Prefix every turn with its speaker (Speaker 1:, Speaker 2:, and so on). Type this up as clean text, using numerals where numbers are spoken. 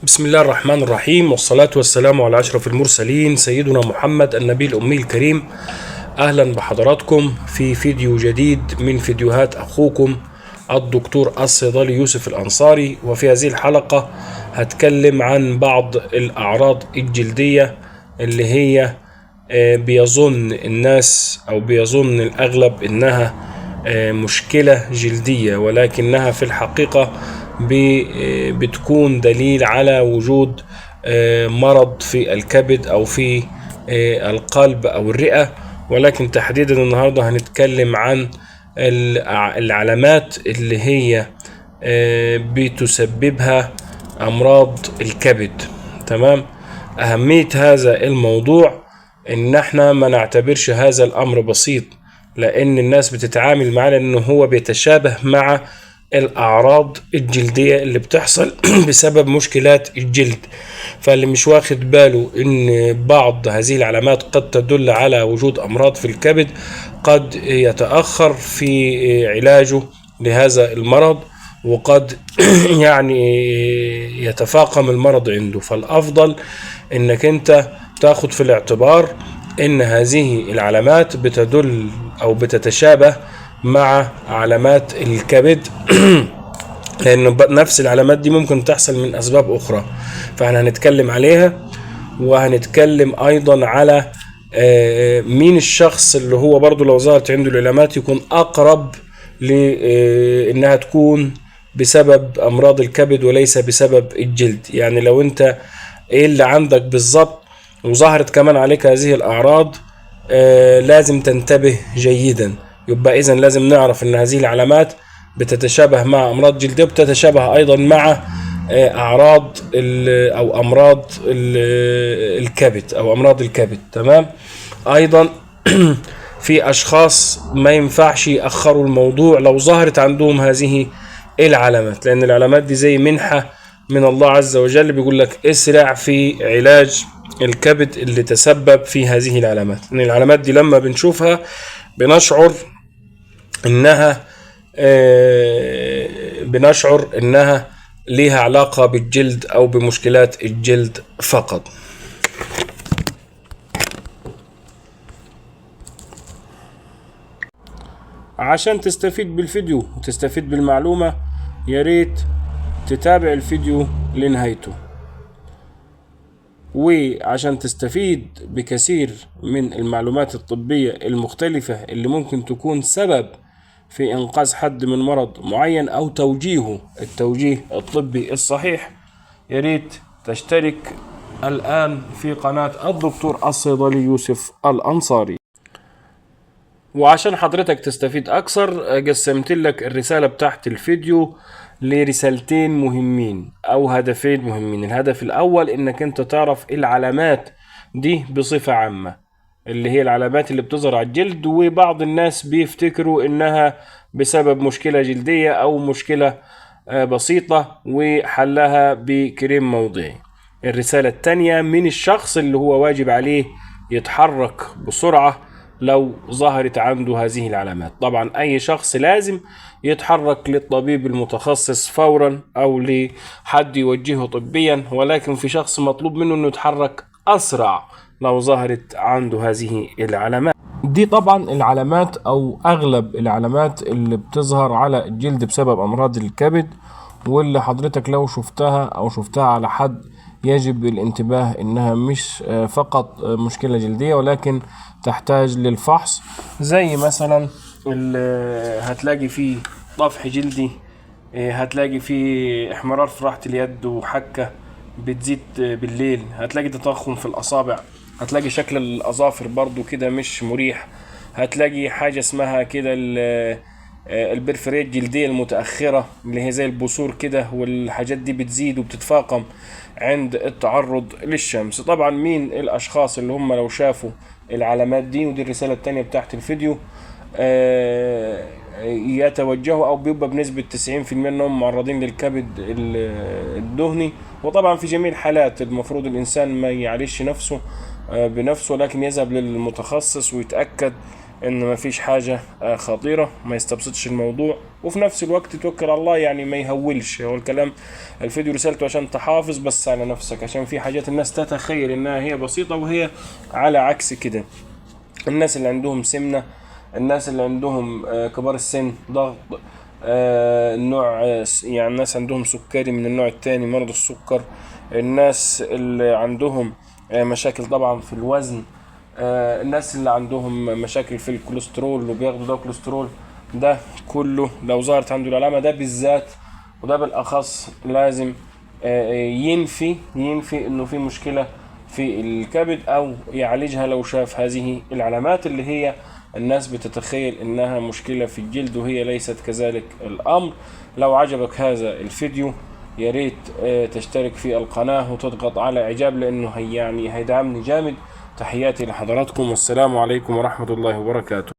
Speaker 1: بسم الله الرحمن الرحيم، والصلاة والسلام على أشرف المرسلين سيدنا محمد النبي الأمي الكريم. أهلا بحضراتكم في فيديو جديد من فيديوهات أخوكم الدكتور الصيدلي يوسف الأنصاري. وفي هذه الحلقة هتكلم عن بعض الأعراض الجلدية اللي هي بيظن الناس أو بيظن الأغلب إنها مشكلة جلدية، ولكنها في الحقيقة بتكون دليل على وجود مرض في الكبد أو في القلب أو الرئة. ولكن تحديدا النهاردة هنتكلم عن العلامات اللي هي بتسببها أمراض الكبد. تمام. أهمية هذا الموضوع إن احنا ما نعتبرش هذا الأمر بسيط، لأن الناس بتتعامل معاه لأنه هو بيتشابه مع الأعراض الجلدية اللي بتحصل بسبب مشكلات الجلد. فاللي مش واخد باله إن بعض هذه العلامات قد تدل على وجود أمراض في الكبد قد يتأخر في علاجه لهذا المرض، وقد يتفاقم المرض عنده. فالأفضل إنك أنت تاخد في الاعتبار إن هذه العلامات بتدل أو بتتشابه مع علامات الكبد لأن نفس العلامات دي ممكن تحصل من أسباب أخرى، فاحنا هنتكلم عليها. وهنتكلم أيضا على مين الشخص اللي هو برضو لو ظهرت عنده العلامات يكون أقرب لأنها تكون بسبب أمراض الكبد وليس بسبب الجلد. يعني لو أنت إيه اللي عندك بالظبط وظهرت كمان عليك هذه الأعراض لازم تنتبه جيدا. يبقى إذن لازم نعرف أن هذه العلامات بتتشابه مع أمراض جلدية، بتتشابه أيضا مع أعراض أو أمراض الكبد أو أمراض الكبد. تمام. أيضا في أشخاص ما ينفعش يأخروا الموضوع لو ظهرت عندهم هذه العلامات، لأن العلامات دي زي منحة من الله عز وجل، بيقول لك اسرع في علاج الكبد اللي تسبب في هذه العلامات. لأن العلامات دي لما بنشوفها بنشعر انها ليها علاقة بالجلد او بمشكلات الجلد فقط. عشان تستفيد بالفيديو وتستفيد بالمعلومة يا ريت تتابع الفيديو لنهايته. وعشان تستفيد بكثير من المعلومات الطبية المختلفة اللي ممكن تكون سبب في إنقاذ حد من مرض معين أو التوجيه الطبي الصحيح، يا ريت تشترك الآن في قناة الدكتور الصيدلي يوسف الأنصاري. وعشان حضرتك تستفيد أكثر قسمت لك الرسالة بتاعت الفيديو لرسالتين مهمين أو هدفين مهمين. الهدف الأول إنك أنت تعرف العلامات دي بصفة عامة، اللي هي العلامات اللي بتظهر على الجلد، وبعض الناس بيفتكروا إنها بسبب مشكلة جلدية أو مشكلة بسيطة وحلها بكريم موضعي. الرسالة التانية من الشخص اللي هو واجب عليه يتحرك بسرعة لو ظهرت عنده هذه العلامات. طبعا أي شخص لازم يتحرك للطبيب المتخصص فورا أو لحد يوجهه طبيا، ولكن في شخص مطلوب منه أنه يتحرك أسرع لو ظهرت عنده هذه العلامات دي. طبعا العلامات أو أغلب العلامات اللي بتظهر على الجلد بسبب أمراض الكبد، واللي حضرتك لو شفتها على حد يجب الانتباه إنها مش فقط مشكلة جلدية ولكن تحتاج للفحص. زي مثلا هتلاقي فيه طفح جلدي، هتلاقي فيه احمرار في راحة اليد وحكة بتزيد بالليل، هتلاقي تضخم في الأصابع، هتلاقي شكل الأظافر برضو كده مش مريح، هتلاقي حاجة اسمها كده البرفريات الجلدية المتأخرة اللي هي زي البثور كده، والحاجات دي بتزيد وبتتفاقم عند التعرض للشمس. طبعا مين الأشخاص اللي هم لو شافوا العلامات دي، ودي الرسالة التانية بتاعت الفيديو، يتوجهوا او بيبقى بنسبة 90% انهم معرضين للكبد الدهني. وطبعا في جميع الحالات المفروض الانسان ما يعالجش نفسه بنفسه، لكن يذهب للمتخصص ويتأكد ان مفيش حاجة خطيرة، ما يستبسطش الموضوع، وفي نفس الوقت توكل على الله، يعني ما يهولش. هو الكلام الفيديو رسالته عشان تحافظ بس على نفسك، عشان في حاجات الناس تتخيل انها هي بسيطة وهي على عكس كده. الناس اللي عندهم سمنة، الناس اللي عندهم كبار السن، ضغط النوع يعني الناس عندهم سكري من النوع التاني، مرض السكر، الناس اللي عندهم مشاكل طبعا في الوزن، الناس اللي عندهم مشاكل في الكوليسترول وبياخدوا دواء كوليسترول، ده كله لو ظهرت عنده العلامة ده بالذات وده بالأخص لازم ينفي انه في مشكلة في الكبد او يعالجها لو شاف هذه العلامات اللي هي الناس بتتخيل انها مشكلة في الجلد وهي ليست كذلك الامر. لو عجبك هذا الفيديو يا ريت تشترك في القناة وتضغط على اعجاب لانه هيدعمني جامد. تحياتي لحضراتكم والسلام عليكم ورحمة الله وبركاته.